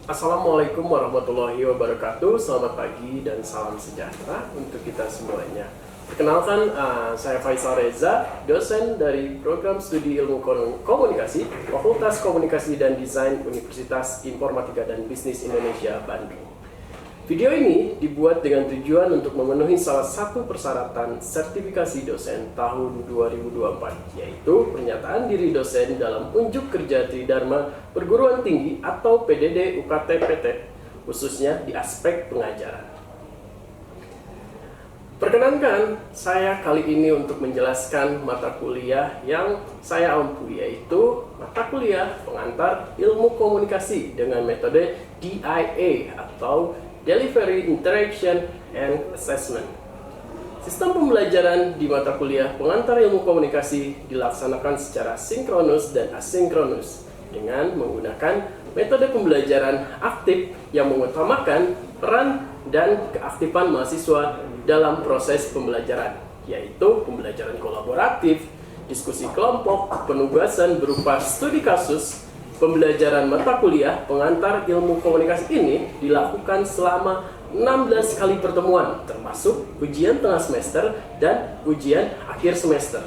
Assalamualaikum warahmatullahi wabarakatuh. Selamat pagi dan salam sejahtera untuk kita semuanya. Perkenalkan, saya Faisal Reza, dosen dari Program Studi Ilmu Komunikasi, Fakultas Komunikasi dan Desain Universitas Informatika dan Bisnis Indonesia, Bandung. Video ini dibuat dengan tujuan untuk memenuhi salah satu persyaratan sertifikasi dosen tahun 2024, yaitu pernyataan diri dosen dalam unjuk kerja Tridharma Perguruan Tinggi atau PDD UKT PT, khususnya di aspek pengajaran. Perkenankan, saya kali ini untuk menjelaskan mata kuliah yang saya ampu, yaitu mata kuliah pengantar ilmu komunikasi dengan metode DIA atau Delivery, Interaction, and Assessment. Sistem pembelajaran di mata kuliah pengantar ilmu komunikasi dilaksanakan secara sinkronus dan asinkronus dengan menggunakan metode pembelajaran aktif yang mengutamakan peran dan keaktifan mahasiswa dalam proses pembelajaran, yaitu pembelajaran kolaboratif, diskusi kelompok, penugasan berupa studi kasus. Pembelajaran mata kuliah pengantar ilmu komunikasi ini dilakukan selama 16 kali pertemuan, termasuk ujian tengah semester dan ujian akhir semester.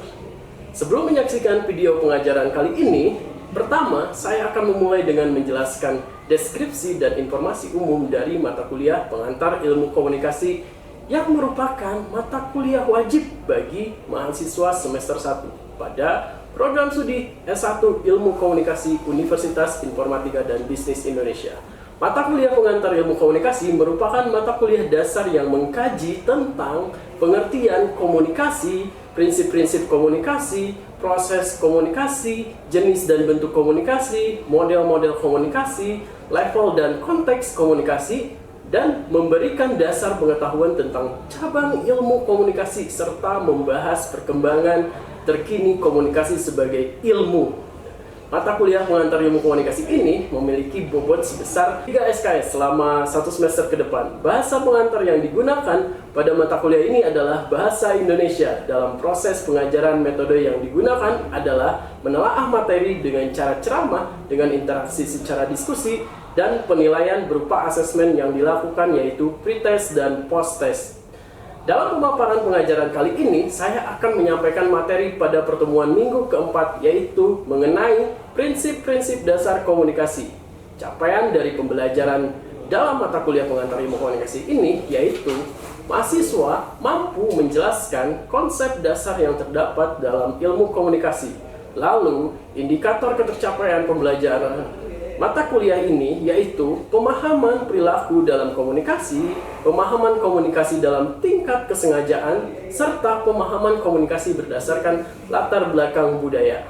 Sebelum menyaksikan video pengajaran kali ini, pertama saya akan memulai dengan menjelaskan deskripsi dan informasi umum dari mata kuliah pengantar ilmu komunikasi yang merupakan mata kuliah wajib bagi mahasiswa semester 1 pada Program Studi S1 Ilmu Komunikasi Universitas Informatika dan Bisnis Indonesia. Mata kuliah pengantar ilmu komunikasi merupakan mata kuliah dasar yang mengkaji tentang pengertian komunikasi, prinsip-prinsip komunikasi, proses komunikasi, jenis dan bentuk komunikasi, model-model komunikasi, level dan konteks komunikasi, dan memberikan dasar pengetahuan tentang cabang ilmu komunikasi serta membahas perkembangan terkini komunikasi sebagai ilmu. Mata kuliah pengantar ilmu komunikasi ini memiliki bobot sebesar 3 SKS selama 1 semester ke depan. Bahasa pengantar yang digunakan pada mata kuliah ini adalah bahasa Indonesia. Dalam proses pengajaran, metode yang digunakan adalah menelaah materi dengan cara ceramah, dengan interaksi secara diskusi, dan penilaian berupa asesmen yang dilakukan yaitu pretest dan posttest. Dalam pemaparan pengajaran kali ini, saya akan menyampaikan materi pada pertemuan minggu keempat, yaitu mengenai prinsip-prinsip dasar komunikasi. Capaian dari pembelajaran dalam mata kuliah pengantar ilmu komunikasi ini, yaitu mahasiswa mampu menjelaskan konsep dasar yang terdapat dalam ilmu komunikasi. Lalu, indikator ketercapaian pembelajaran mata kuliah ini yaitu pemahaman perilaku dalam komunikasi, pemahaman komunikasi dalam tingkat kesengajaan, serta pemahaman komunikasi berdasarkan latar belakang budaya.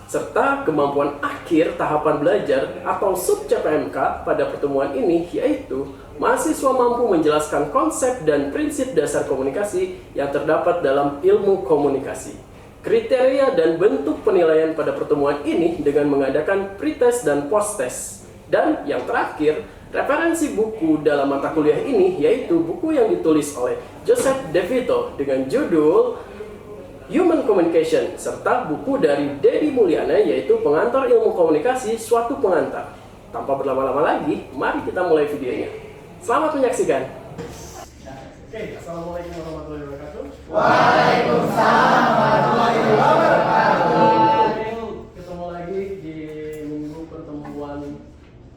Serta kemampuan akhir tahapan belajar atau sub-CPMK pada pertemuan ini yaitu mahasiswa mampu menjelaskan konsep dan prinsip dasar komunikasi yang terdapat dalam ilmu komunikasi. Kriteria dan bentuk penilaian pada pertemuan ini dengan mengadakan pretest dan posttest. Dan yang terakhir, referensi buku dalam mata kuliah ini yaitu buku yang ditulis oleh Joseph DeVito dengan judul Human Communication, serta buku dari Dedi Mulyana yaitu Pengantar Ilmu Komunikasi Suatu Pengantar. Tanpa berlama-lama lagi, mari kita mulai videonya. Selamat menyaksikan. Oke, assalamualaikum warahmatullahi wabarakatuh. Waalaikumsalam warahmatullahi wabarakatuh. Ketemu lagi di minggu pertemuan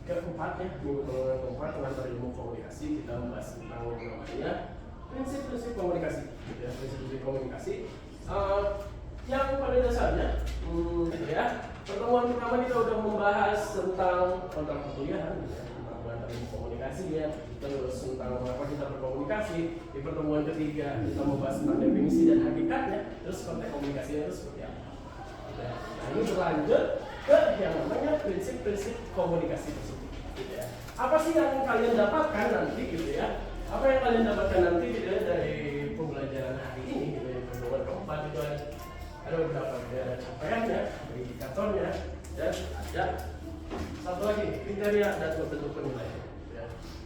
keempat ya, minggu pertemuan keempat pengantar ilmu komunikasi. Kita membahas tentang namanya prinsip-prinsip komunikasi. Ya, prinsip-prinsip komunikasi. Yang pada dasarnya, ya, pertemuan pertama kita udah membahas tentang kontrak perkuliahan, ya, tentang pengantar ilmu komunikasi ya. Terus tentang mengapa kita berkomunikasi. Di pertemuan ketiga kita membahas tentang definisi dan hakikatnya. Terus konteks komunikasinya itu seperti apa. Nah, ini berlanjut ke yang namanya prinsip-prinsip komunikasi tersebut. Gitu ya. Apa sih yang kalian dapatkan nanti gitu ya? Apa yang kalian dapatkan nanti gitu ya, dari pembelajaran hari ini gitu ya, pertemuan keempat itu ada beberapa ya, capaiannya, indikatornya, dan ada satu lagi kriteria dan bentuk penilaian.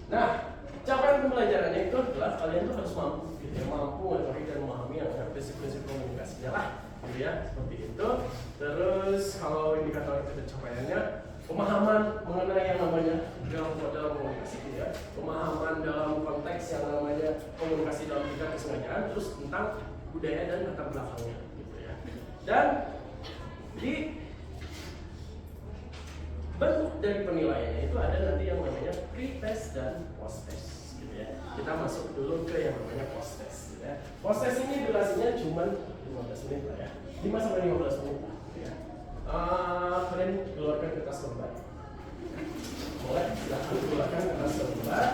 Nah, capaian pembelajarannya itu adalah kalian tuh harus mampu, gitu ya, mampu mengetahui dan memahami yang prinsip-prinsip komunikasinya lah, gitu ya, seperti itu. Terus kalau indikator pencapaiannya pemahaman mengenai yang namanya dalam komunikasi ya, pemahaman dalam konteks yang namanya komunikasi dalam tingkat kesengajaan, terus tentang budaya dan latar belakangnya gitu ya. Dan di bentuk dari penilaiannya itu ada nanti yang namanya pre-test dan post-test gitu ya. Kita masuk dulu ke yang namanya post-test gitu ya. Post-test ini durasinya cuma 15 menit lah ya, 5 sampai 15 menit lah gitu ya. Kalian keluarkan kertas lembar. Boleh, silahkan keluarkan kertas lembar.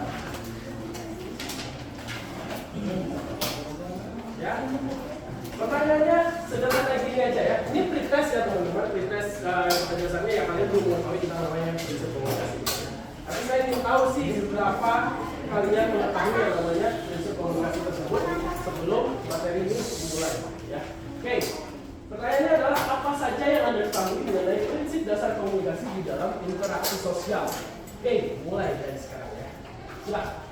Ya, pertanyaannya sederhana gini aja ya. Ini pretest ya teman-teman, pretest penjelasannya ya kalian belum mengetahui kita namanya prinsip komunikasi. Tapi saya ingin tahu sih seberapa kalian mengetahui yang namanya prinsip komunikasi tersebut sebelum materi ini dimulai. Ya, oke. Pertanyaannya adalah apa saja yang Anda ketahui mengenai prinsip dasar komunikasi di dalam interaksi sosial? Oke, mulai dari sekarang ya. Silakan.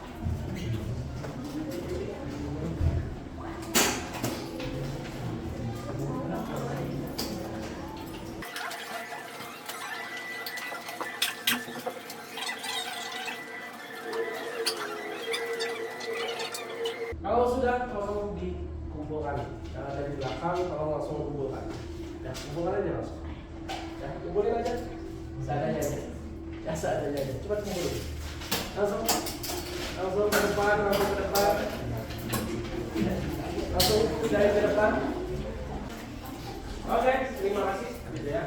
Kalau sudah, tolong dikumpulkan. Jangan dari belakang, tolong langsung kumpulkan. Ya, kumpulkan aja langsung. Ya, kumpulin aja. Seadanya aja. Ya, seadanya aja. Cepat kumpulin. Langsung ke depan, langsung ke depan. Langsung pindahin ke depan. Oke, terima kasih. Gitu ya.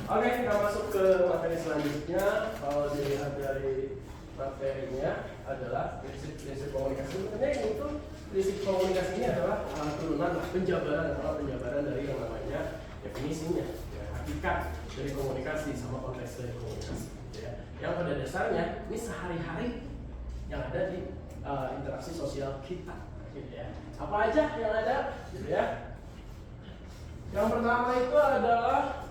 Oke, kita masuk ke materi selanjutnya. Kalau dilihat dari materinya adalah prinsip komunikasi. Sebenarnya itu prinsip komunikasi ini adalah turunan penjabaran dari yang namanya definisinya, ya, hakikat dari komunikasi sama konteks dari komunikasi. Ya. Yang pada dasarnya ini sehari-hari yang ada di interaksi sosial kita. Gitu ya. Apa aja yang ada? Gitu ya. Yang pertama itu adalah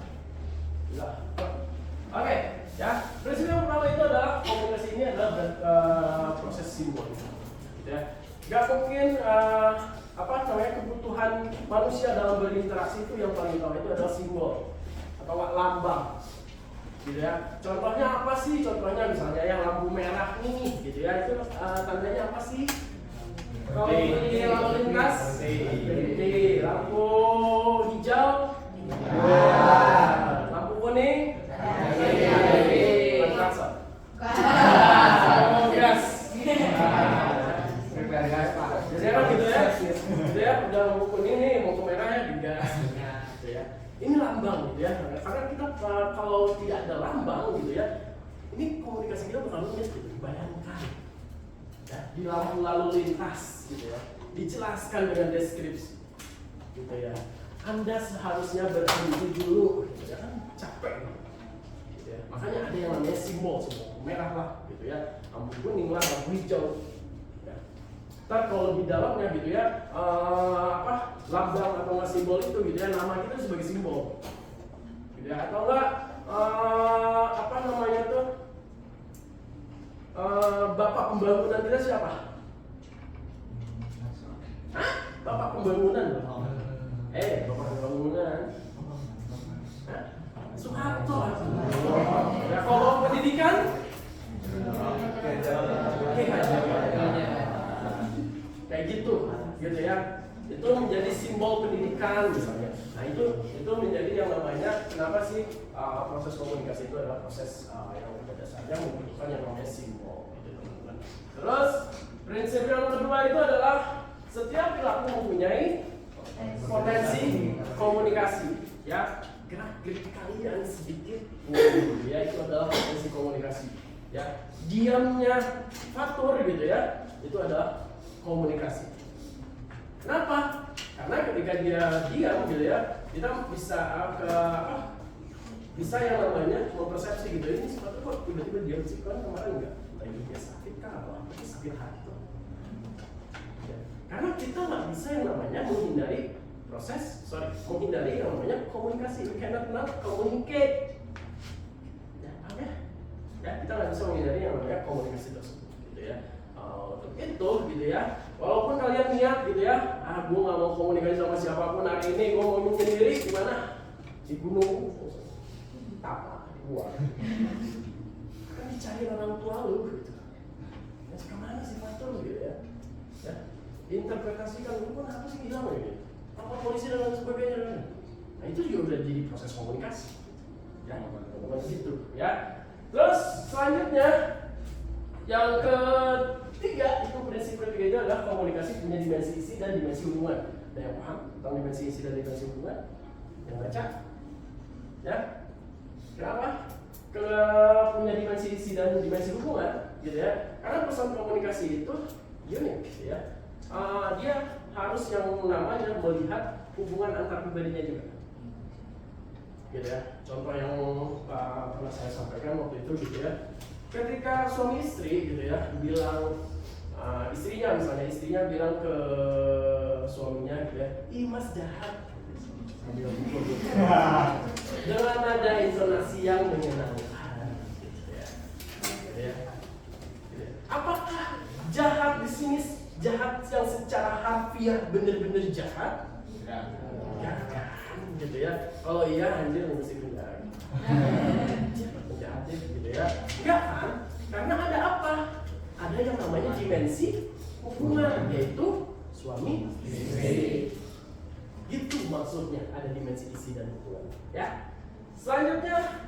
oke, ya. Prinsip yang pertama itu adalah komunikasi ini adalah proses simbol, gitu ya. Gak mungkin kebutuhan manusia dalam berinteraksi itu yang paling utama itu adalah simbol atau lambang, gitu ya. Contohnya apa sih? Contohnya misalnya yang lampu merah ini, gitu ya. Itu tandanya apa sih? Kalau di lalu lintas, berhenti. Lampu hijau, lampu kuning, klakson. Gas. Biasanya kan gitu ya. Gitu ya, udah lampu kuning nih, mau ke merah ya digas. Gitu ya. Ini lambang gitu ya. Karena kita kalau tidak ada lambang gitu ya, ini komunikasi kita bakal luas gitu. Bayangkan. Ya, di lampu lalu lintas gitu ya, dijelaskan dengan deskripsi gitu ya. Anda seharusnya berhenti dulu gitu ya, kan capek gitu ya. Makanya ada yang namanya simbol merah lah gitu ya, lampu kuning lah, lampu hijau ya. Ntar kalau lebih dalamnya gitu ya, lambang atau simbol itu gitu ya, nama kita sebagai simbol gitu ya. Atau enggak Bapak pembangunan kita siapa? Hah? Bapak pembangunan? Bapak pembangunan. Hah? Soeharto. Ya, kalau pendidikan? Kayak gitu ya. Itu menjadi simbol pendidikan misalnya. Nah itu menjadi yang namanya kenapa sih proses komunikasi itu adalah proses yang pada dasarnya membutuhkan yang namanya simbol. Terus prinsip yang kedua itu adalah setiap perilaku mempunyai potensi komunikasi, ya. Gerak-gerik kalian sedikit, ya itu adalah potensi komunikasi, ya. Diamnya fatur gitu ya, itu adalah komunikasi. Kenapa? Karena ketika dia diam gitu ya, kita bisa yang namanya mempersepsi gitu. Ini sepatu kok tiba-tiba diam sih, kan kemarin enggak? Lagi dia sakit kah atau apa? Sakit hati. Ya. Karena kita nggak bisa yang namanya menghindari yang namanya komunikasi. We cannot communicate. Ya, apa ya? Ya, kita nggak bisa menghindari yang namanya komunikasi tersebut, gitu ya. Untuk itu, gitu ya. Walaupun kalian niat, gitu ya, gue nggak mau komunikasi sama siapapun hari ini, gue mau sendiri, gimana? Di gunung. Tapa di luar. Kan dicari orang tua lu gitu. Ya kemana sifat lu gitu ya? Ya, interpretasikan lu kan apa sih hilang ya? Apa polisi dan lain sebagainya. Nah itu juga udah jadi proses komunikasi. Ya, teman-teman gitu ya. Terus selanjutnya yang ketiga itu prinsip ketiga itu adalah komunikasi punya dimensi isi dan dimensi hubungan. Ada yang paham tentang dimensi isi dan dimensi hubungan? Yang baca? Ya? Kenapa? Kalau punya dimensi isi dan dimensi hubungan, gitu ya? Karena pesan komunikasi itu unik, gitu ya. Dia harus yang namanya melihat hubungan antar pribadinya juga. Gitu ya. Contoh yang pernah saya sampaikan waktu itu gitu ya. Ketika suami istri gitu ya bilang istrinya bilang ke suaminya gitu ya, "Ih mas jahat." Sambil mukul gitu. Dengan nada intonasi yang menyenangkan gitu ya. Gitu ya. Gitu ya. Apakah jahat di sini jahat yang secara harfiah benar-benar jahat? Ya kan, gitu ya. Kalau iya anjir mesti pindah. Anjir penjahatnya gitu ya. Enggak kan? Karena ada apa? Ada yang namanya dimensi hubungan, yaitu suami istri. Gitu maksudnya, ada dimensi isi dan hubungan. Ya. Selanjutnya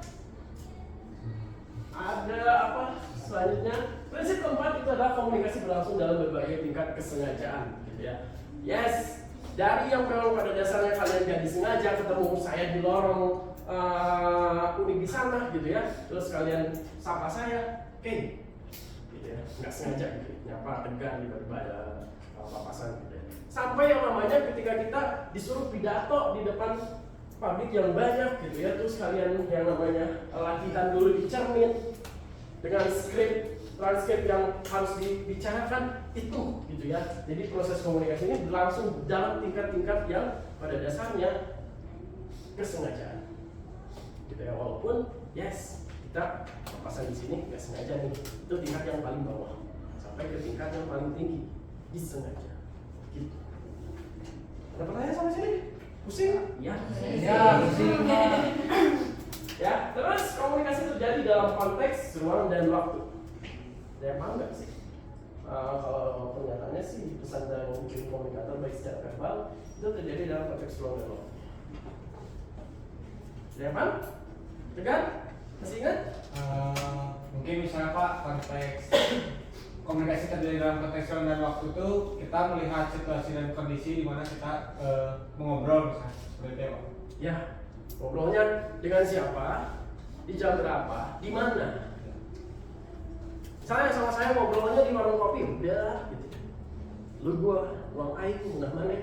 ada apa? Selanjutnya prinsip keempat itu adalah komunikasi berlangsung dalam berbagai tingkat kesengajaan, gitu ya. Yes. Dari yang memang pada dasarnya kalian gak disengaja ketemu saya di lorong unik di sana gitu ya, terus kalian sapa saya, gitu ya, nggak sengaja gitu, nyapa tegang tiba-tiba ada papasan gitu ya. Sampai yang namanya ketika kita disuruh pidato di depan publik yang banyak gitu ya, terus kalian yang namanya latihan dulu di cermin dengan skrip transkrip yang harus dibicarakan itu gitu ya. Jadi proses komunikasi ini berlangsung dalam tingkat-tingkat yang pada dasarnya kesengajaan gitu ya. Walaupun yes kita papasan di sini nggak sengaja nih, itu tingkat yang paling bawah sampai ke tingkat yang paling tinggi disengaja gitu. Ada pertanyaan sampai sini? Pusing? Ya. Pusing. Ya, terus komunikasi terjadi dalam konteks ruang dan waktu. Saya paham nggak sih? Kalau pernyataannya sih pesan dari komunikator baik secara verbal itu terjadi dalam konteks ruang dan waktu. Saya paham? Tegar? Masih ingat? Mungkin misalnya Pak, konteks komunikasi terjadi dalam konteks ruang dan waktu itu kita melihat situasi dan kondisi di mana kita mengobrol misalnya seperti itu Pak. Ya, ngobrolnya dengan siapa, di jam berapa, di mana. Saya sama saya ngobrolnya di warung kopi, udah gitu. Lu gua, ruang aing, udah mana?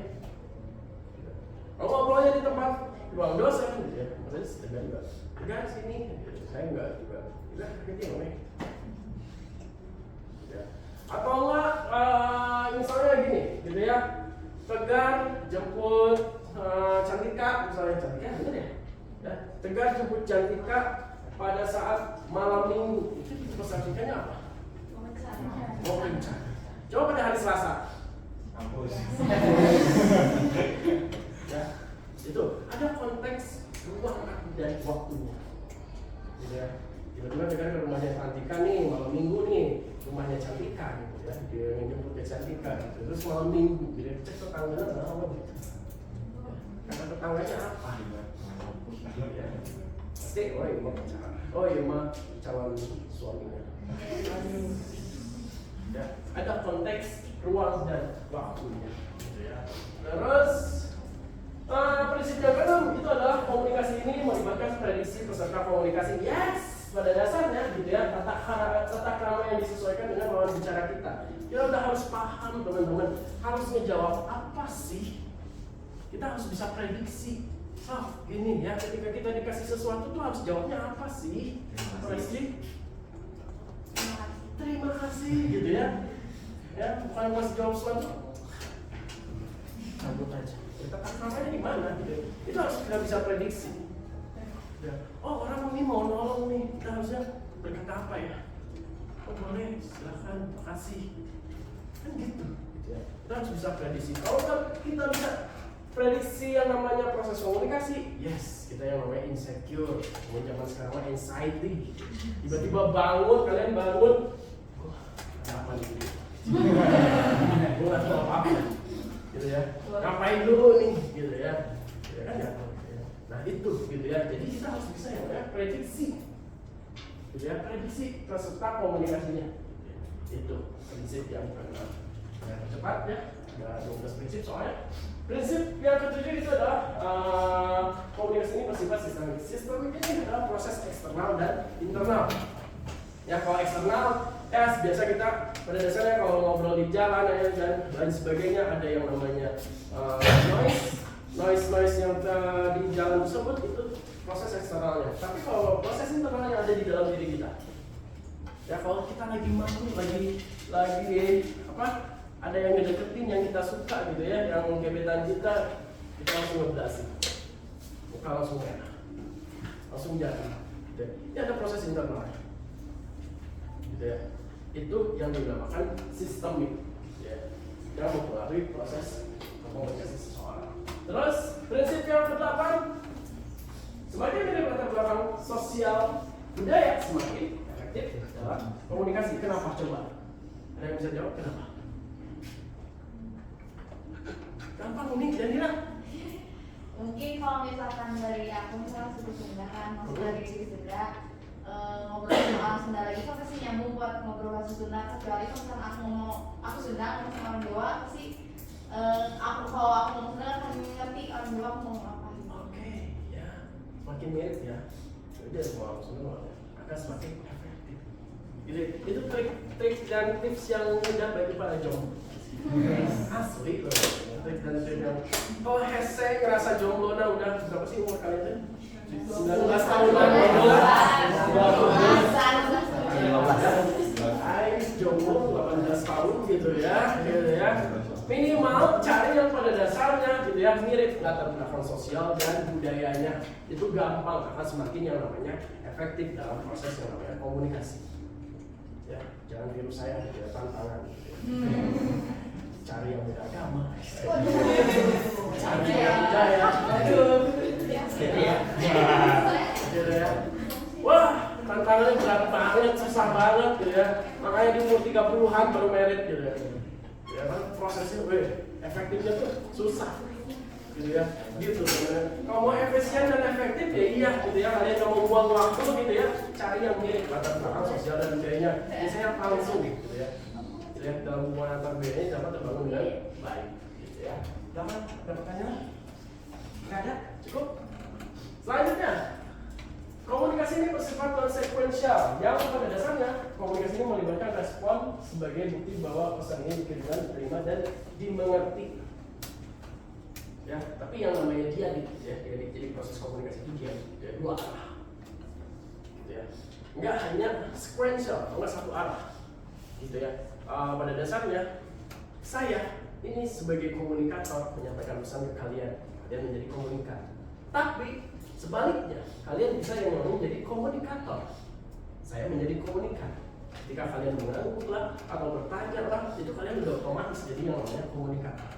Kalau ngobrolnya di tempat ruang dosen, gitu ya, maksudnya setegar juga. Tegar sini, gitu. Saya enggak juga. Udah, gitu ya, ya. Atau enggak, misalnya gini, gitu ya. Tegar jemput Cantika, misalnya Cantika, bener ya? Ya, Tegar jemput Cantika pada saat malam minggu. Itu pesan Cantikanya apa? Mau kencan. Coba pada hari Selasa. Kampus. Ya, itu ada konteks ruang dan waktunya. Gitu ya. Tiba-tiba Tegar ke rumahnya Cantika nih, malam minggu nih, rumahnya Cantika gitu ya. Dia jemput ke Cantika gitu. Terus malam minggu, dia cek tetangganya apa gitu. Kata tetangganya apa? Ya. Pasti, oh iya mah pacaran. Oh iya mah calon suaminya. Ya, ada konteks ruang dan waktunya, gitu ya. Terus prinsip yang keenam itu adalah komunikasi ini melibatkan prediksi peserta komunikasi. Yes, pada dasarnya, gitu ya, tata krama yang disesuaikan dengan lawan bicara kita. Kita udah harus paham teman-teman, harus ngejawab apa sih? Kita harus bisa prediksi. Ini ya, ketika kita dikasih sesuatu tuh harus jawabnya apa sih? Prediksi. Terima kasih gitu ya. Ya, bukan pas jawab sesuatu cabut aja. Kita namanya di mana gitu. Itu harus kita bisa prediksi. Ya. Oh, orang ini mau nolong nih. Kita harusnya berkata apa ya? Oh, boleh, silakan, makasih. Kan gitu ya. Kita harus bisa prediksi. Kalau kita bisa prediksi yang namanya proses komunikasi, yes, kita yang namanya insecure, zaman sekarang mah anxiety. Tiba-tiba bangun, kalian bangun, wah, ada apa nih? Gue nggak tahu apa, gitu ya. Ngapain dulu nih, gitu ya? Ya kan ya. Nah itu, gitu ya. Jadi kita harus bisa yang namanya prediksi, gitu ya. Prediksi peserta komunikasinya, itu prinsip yang keenam. Yang cepat ya, ada 12 prinsip soalnya. Prinsip yang ketujuh itu adalah komunikasi ini bersifat sistemik. Sistemik ini adalah proses eksternal dan internal. Ya kalau eksternal, ya biasa kita pada dasarnya kalau ngobrol di jalan ya, dan lain sebagainya ada yang namanya noise yang di jalan tersebut itu proses eksternalnya. Tapi kalau proses internalnya ada di dalam diri kita. Ya kalau kita lagi malu, lagi apa? Ada yang ngedeketin yang kita suka gitu ya, yang gebetan kita langsung ngeblasin, muka langsung merah, langsung jatuh. Gitu. Ini ada proses internal, gitu ya. Itu yang dinamakan sistemik, ya. Yang mempengaruhi proses komunikasi seseorang. Terus prinsip yang ke-8, semakin mirip latar belakang sosial budaya, semakin efektif dalam komunikasi. Kenapa coba? Ada yang bisa jawab kenapa? Gampang nih, Danira. Mungkin kalau misalkan dari aku misalnya suku Sunda kan, maksudnya dari diri Sunda, ngobrol sama Sunda lagi kan pasti nyambung buat ngobrol bahasa Sunda. Kecuali kalau misalkan aku Sunda ngomong sama orang Jawa pasti kalau aku ngomong Sunda kan ngerti orang Jawa ngomong apa gitu. Oke, ya, semakin mirip ya. Jadi semua orang Sunda akan semakin efektif. Jadi itu trik dan tips yang mudah bagi para jomblo. Asli loh. Kalau Hese ngerasa jomblo udah berapa sih umur kalian tuh? 19 tahun jomblo 18 tahun gitu ya. Minimal cari yang pada dasarnya gitu ya, mirip latar belakang sosial dan budayanya. Itu gampang akan semakin yang namanya efektif dalam proses yang namanya komunikasi. Ya, jangan tiru saya gitu ya, tantangan gitu ya. Cari yang beda agama, cari yang budaya, ya. Wah, tantangannya berat banget, susah banget gitu ya. Makanya di umur 30-an baru merit gitu ya. Ya kan prosesnya efektifnya tuh susah gitu ya. Gitu sebenarnya. Kalau mau efisien dan efektif ya iya gitu ya. Kalian nggak mau buang waktu gitu ya, cari yang mirip latar belakang sosial dan budayanya. Biasanya langsung gitu ya. Ya, dalam hubungan antar budaya ini dapat terbangun dengan baik, gitu ya. Dapat ada pertanyaan? Nggak ada? Cukup? Selanjutnya, komunikasi ini bersifat konsekuensial. Yang pada dasarnya, komunikasi ini melibatkan respon sebagai bukti bahwa pesan ini dikirimkan, diterima, dan dimengerti. Ya, tapi yang namanya dialek, ya, jadi proses komunikasi itu dia dua arah, gitu ya. Nggak hanya sequential, nggak satu arah, gitu ya. Pada dasarnya saya ini sebagai komunikator menyampaikan pesan ke kalian menjadi komunikat. Tapi sebaliknya kalian bisa yang namanya menjadi komunikator, saya menjadi komunikat. Ketika kalian mengangguk lah atau bertanya lah, itu kalian udah otomatis jadi yang namanya komunikator.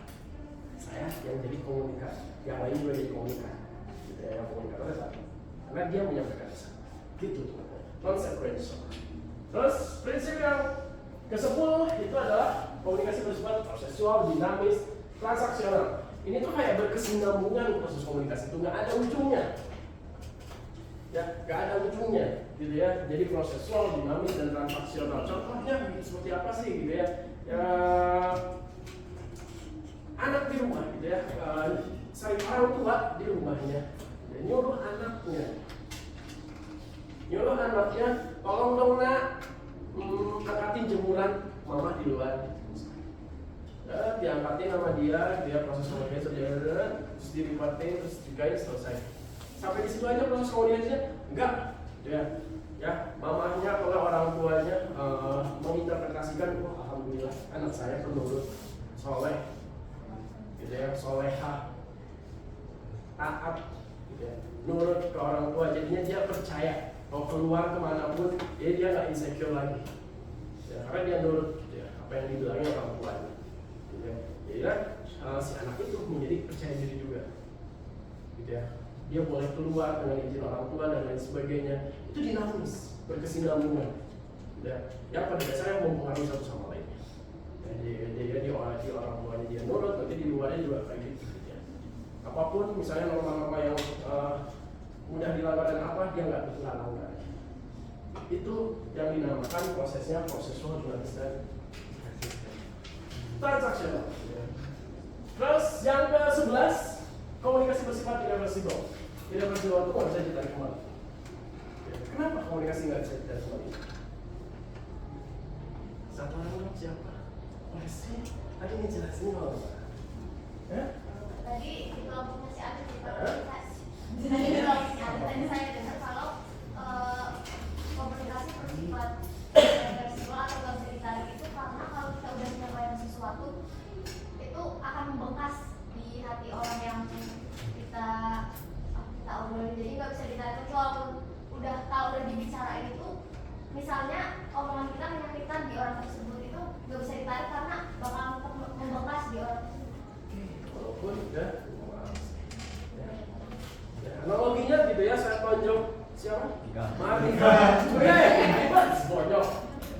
Saya yang jadi komunikat, yang lain juga jadi komunikat. Gitu ya, yang komunikator satu, karena dia menyampaikan pesan. Gitu teman-teman. Konsekuensial. Terus prinsip yang ke-10 itu adalah komunikasi bersifat prosesual, dinamis, transaksional. Ini tuh kayak berkesinambungan proses komunikasi itu, nggak ada ujungnya. Ya, nggak ada ujungnya, gitu ya. Jadi prosesual, dinamis, dan transaksional. Contohnya seperti apa sih, gitu ya? Anak di rumah, gitu ya. Orang tua di rumahnya, nyuruh anaknya, tolong dong nak, angkatin jemuran mama di luar. Diangkatin sama dia proses komunikasi terjadi, terus dilipatin, terus digain, selesai. Sampai di situ aja proses komunikasinya? Enggak, gitu ya. Mamahnya atau orang tuanya menginterpretasikan, wah alhamdulillah anak saya penurut, soleh, gitu ya, soleha, taat, gitu ya, nurut ke orang tua. Jadinya dia percaya. Mau keluar kemanapun, dia nggak insecure lagi, ya, karena dia nurut, ya, apa yang dibilangnya orang tuanya. Jadi kan si anak itu menjadi percaya diri juga, gitu ya. Dia boleh keluar dengan izin orang tua dan lain sebagainya. Itu dinamis, berkesinambungan. Yang pada dasarnya mempengaruhi satu sama lainnya. Di orang tuanya dia nurut, nanti di luarnya juga kayak gitu. Ya. Apapun, misalnya norma-norma yang mudah dilanggar dan apa, dia nggak langgar. Itu yang dinamakan prosesnya prosesual dan transaksional. Terus yang ke-11, komunikasi bersifat irreversible. Irreversible itu nggak bisa ditarik kembali. Kenapa komunikasi nggak bisa ditarik kembali? Satu orang siapa? Masih tadi ngejelasin kalau tadi di kelompoknya si Adit di komunikasi. Tadi saya dengar kalau komunikasi bersifat irreversible atau nggak bisa ditarik itu karena kalau kita udah menyampaikan sesuatu itu akan membekas di hati orang yang kita obrolin, jadi nggak bisa ditarik walaupun udah dibicarain itu. Misalnya omongan kita menyakitkan di orang tersebut itu nggak bisa ditarik karena bakal membekas di orang tersebut. Walaupun udah analoginya gitu ya, saya tonjok siapa? Marika. Hebat, bonyok.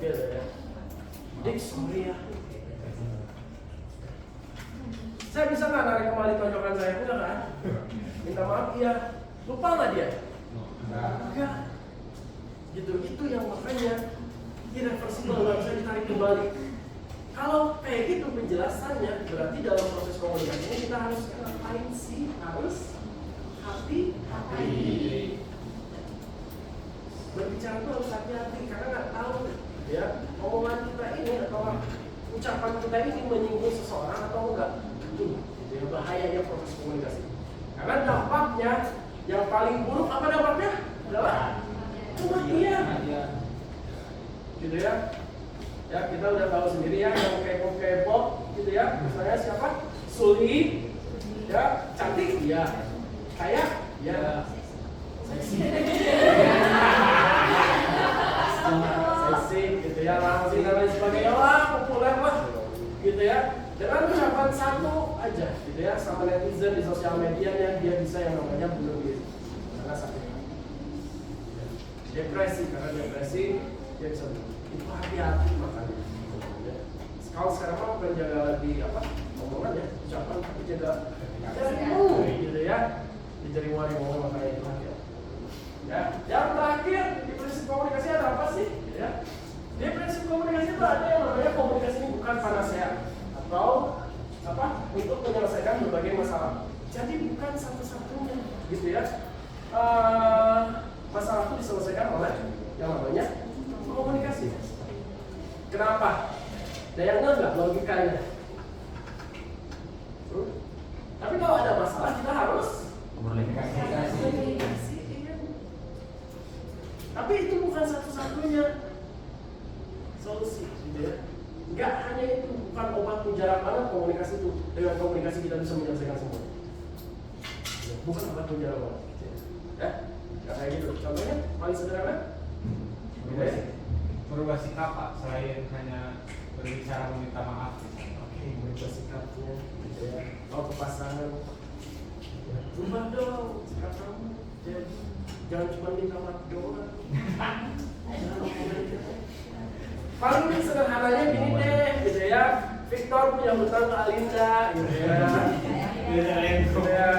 Gitu ya. Dik, sorry ya. Saya bisa nggak narik kembali tonjokan saya? Enggak kan? Minta maaf ya. Lupa nggak dia? Enggak. Gitu, itu yang makanya irreversible, nggak bisa ditarik kembali. Kalau kayak gitu penjelasannya, berarti dalam proses komunikasi ini kita harus ngapain sih? Harus hati-hati. Berbicara itu harus hati-hati karena nggak tahu ya omongan kita ini atau ucapan kita ini menyinggung seseorang atau enggak. Itu gitu ya, bahayanya proses komunikasi. Karena dampaknya yang paling buruk apa dampaknya? Adalah kematian. Gitu ya. Ya, kita udah tahu sendiri ya yang K-pop gitu ya. Misalnya siapa? Sulli. Ya, cantik ya. Kaya ya. Seksi. Seksi gitu ya, langsing dan lain sebagainya lah, populer lah. Gitu ya. Dengan ucapan satu aja gitu ya sama netizen di sosial medianya, dia bisa yang namanya bunuh diri. Karena sakit hati. Depresi, karena depresi dia bisa bunuh. Itu hati-hati makanya. Kalau sekarang mau bukan jaga lagi apa omongan ya, ucapan, tapi jaga jarimu gitu ya. Di jari wari ngomong makanya itu hati-hati. Ya, yang terakhir di prinsip komunikasi ada apa sih? Gitu ya. Di prinsip komunikasi itu ada yang namanya komunikasi ini bukan panasehat atau apa untuk menyelesaikan berbagai masalah. Jadi bukan satu-satunya gitu ya. Masalah itu diselesaikan oleh yang namanya komunikasi. Kenapa? Dayangnya enggak logikanya. Tapi kalau ada masalah kita harus komunikasi. Tapi itu bukan satu-satunya solusi, gitu ya. Enggak hanya itu, bukan obat mujarab banget komunikasi itu. Dengan komunikasi kita bisa menyelesaikan semua. Bukan obat mujarab banget. Ya, nggak kayak gitu. Contohnya paling sederhana. Merubah sikap Pak, selain hanya berbicara meminta maaf. Oke, merubah sikapnya, gitu ya. Kalau ke pasangan, ya, rubah dong sikap kamu. Jadi jangan cuma minta maaf doang. Paling sederhananya gini deh, gitu ya. Victor punya hutang ke Alinda, gitu ya. Gitu ya.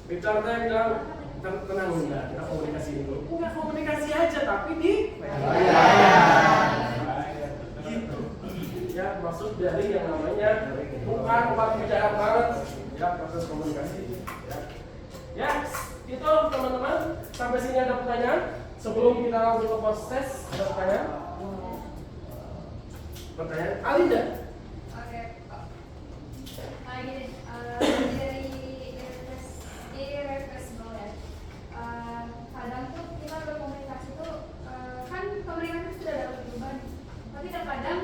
Victor teh bilang, tenang Linda, kita komunikasi dulu. Enggak komunikasi aja, tapi di gitu. Ya, maksud dari yang namanya bukan obat bicara banget, ya proses komunikasi. Ya, itu teman-teman. Sampai sini ada pertanyaan? Sebelum kita langsung ke proses, ada pertanyaan? Pertanyaan Alinda? Oke, gini, dari irreversible ya. Kadang tuh kita berkomunikasi tuh kan komunikasi sudah dapat perubahan, tapi terkadang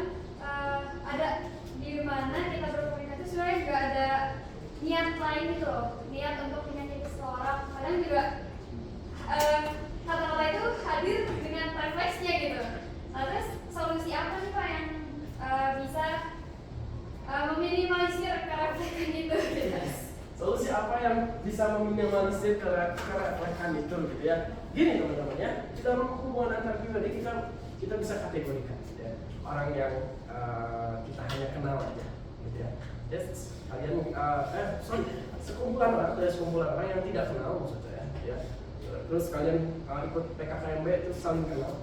ada di mana kita berkomunikasi sebenarnya nggak ada niat lain gitu loh, niat untuk menyakiti seseorang. Kadang juga kata-kata itu hadir dengan refleksnya gitu. Terus solusi apa nih Pak yang bisa meminimalisir refleks yang bisa meminimalisir kereflekan itu gitu ya. Gini teman-teman ya, dalam hubungan antar pribadi kita bisa kategorikan gitu ya. Orang yang kita hanya kenal aja gitu ya. Yes, kalian sekumpulan orang yang tidak kenal maksudnya ya. Terus kalian ikut PKKMB terus saling kenal.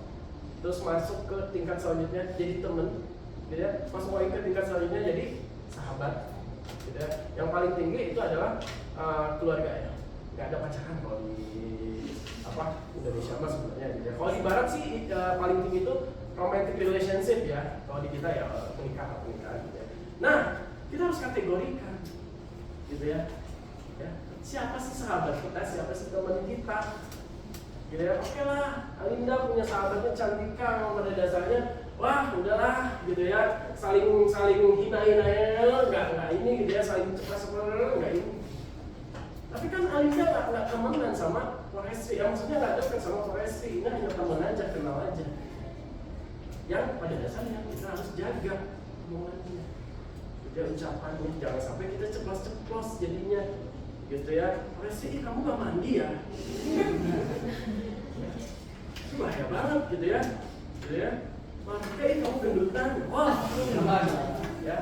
Terus masuk ke tingkat selanjutnya jadi teman gitu ya. Masuk lagi ke tingkat selanjutnya jadi sahabat gitu ya. Yang paling tinggi itu adalah keluarga ya. Nggak ada pacaran kalau di Indonesia mah sebenarnya gitu ya. Kalau di barat sih paling tinggi itu romantic relationship ya. Kalau di kita ya pernikahan gitu ya. Nah, kita harus kategorikan gitu ya. Siapa sih sahabat kita, siapa sih teman kita gitu ya. Oke lah, Alinda punya sahabatnya Cantika, pada dasarnya wah udahlah gitu ya, saling hina-hinain nggak ini gitu ya, saling cepet-cepet nggak ini. Tapi kan Alinda nggak temenan sama Forestry, ya maksudnya nggak dekat sama Forestry, ini hanya teman aja, kenal aja. Yang pada dasarnya kita harus jaga hubungannya, gitu ya, ucapannya, jangan sampai kita ceplos-ceplos jadinya, gitu ya. Forestry, kamu nggak mandi ya? Itu bahaya banget gitu ya, Makanya kamu gendutan, wah, ya.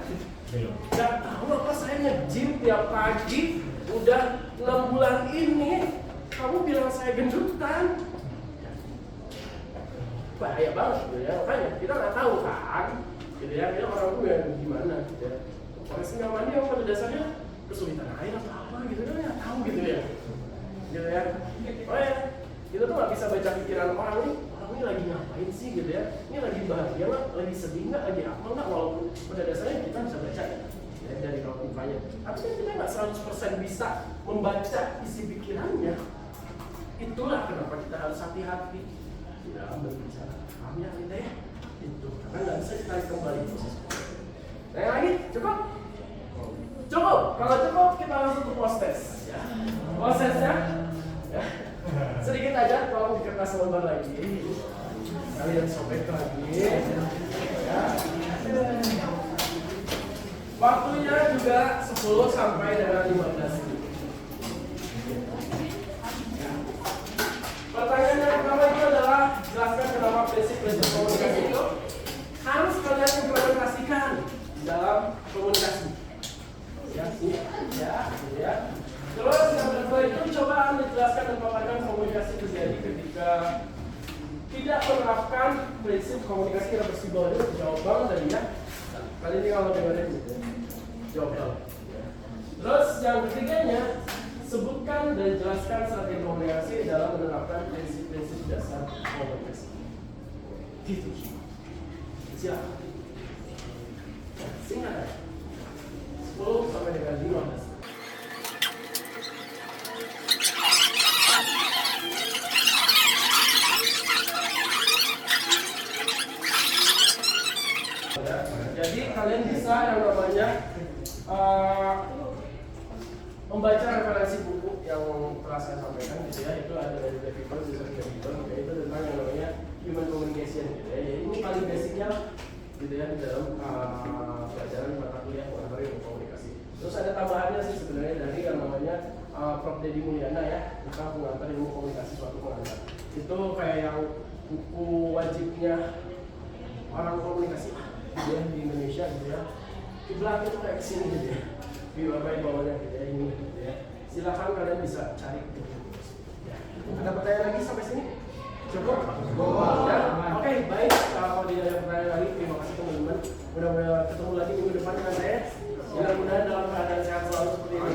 Gak tahu apa saya nge-gym tiap pagi, udah 6 bulan ini, kamu bilang saya gendutan. Bahaya banget gitu ya, makanya kita nggak tahu kan, gitu ya, kita orang tuh ya gimana gitu ya. Orang nggak mandi yang pada dasarnya kesulitan air atau apa gitu kan nggak tahu gitu ya, Oh ya, kita tuh nggak bisa baca pikiran orang ini lagi ngapain sih gitu ya, ini lagi bahagia nggak, lagi sedih nggak, lagi apa nggak, walaupun pada dasarnya kita bisa baca ya, dari raut mukanya. Tapi kan kita nggak 100% bisa membaca isi pikirannya. Itulah kenapa kita harus hati-hati dalam berbicara. Paham ya kita ya? Itu karena nggak bisa ditarik kembali proses. Nah yang lagi cukup? Cukup. Kalau cukup kita langsung ke proses ya. Prosesnya ya. Sedikit aja, tolong di kertas lembar lagi. Kalian sobek lagi. Ya. Waktunya juga 10 sampai dengan 15 menit. Pertanyaan yang pertama itu adalah jelaskan kenapa prinsip-prinsip komunikasi itu harus kalian implementasikan dalam komunikasi. Ya, ya. Terus yang kedua itu coba Anda jelaskan dan paparkan komunikasi terjadi ketika tidak menerapkan prinsip komunikasi reversibel. Itu jawab banget tadi ya. Kali ini kalau dengerin gitu, jawab banget. Terus yang ketiganya, sebutkan dan jelaskan strategi komunikasi dalam menerapkan prinsip-prinsip dasar komunikasi. Gitu. Silakan. Singkat aja. 10 sampai dengan 15. Jadi kalian bisa yang namanya membaca referensi buku yang telah saya sampaikan gitu ya, itu ada dari David Burns, yaitu tentang yang namanya human communication gitu ya. Ini paling basicnya gitu ya di dalam pelajaran mata kuliah pengantar ilmu komunikasi. Terus ada tambahannya sih sebenarnya dari yang namanya Prof. Dedi Mulyana ya, tentang pengantar ilmu komunikasi suatu pengantar. Itu kayak yang buku wajibnya orang komunikasi gitu ya, di Indonesia gitu ya. Di belakang itu kayak kesini gitu ya, di bawahnya gitu ya, ini gitu ya. Silakan kalian bisa cari gitu ya. Ada pertanyaan lagi sampai sini? Cukup? Ya? Oke, baik. Kalau tidak ada pertanyaan lagi, terima kasih teman-teman. Mudah-mudahan ketemu lagi minggu depan dengan saya. Mudah-mudahan dalam keadaan sehat selalu seperti ini.